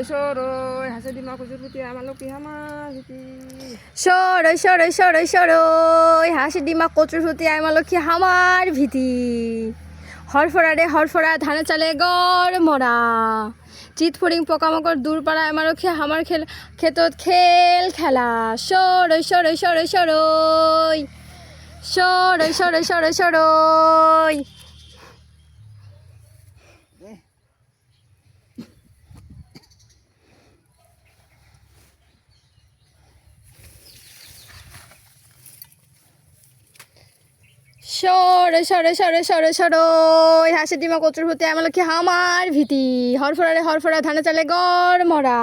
Soroy, hasil di maku juruti amal loki hama juti. সরই হাসি ডিমা কচুর হুতি আমার লক্ষ্মী হামার ভীতি হরফরা রে হরফরা ধানে চালে গড় মরা চিত ফড়িং পোকামাকড় দূর পাড়া আমার লক্ষ্মী হামার খেতত খেল খেলা সরই সরই হাসি ডিমা কচুর হুতি আমার লক্ষ্মী হামার ভীতি হরফরা রে হরফরা ধানে চালে গড় মরা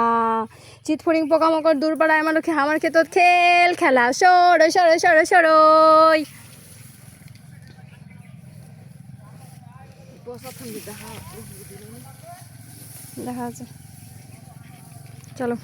চিত ফড়িং পোকামাকড় দূর পাড়া আমার লক্ষ্মী হামার খেতত খেল খেলা সরই দেখা আছে চলো।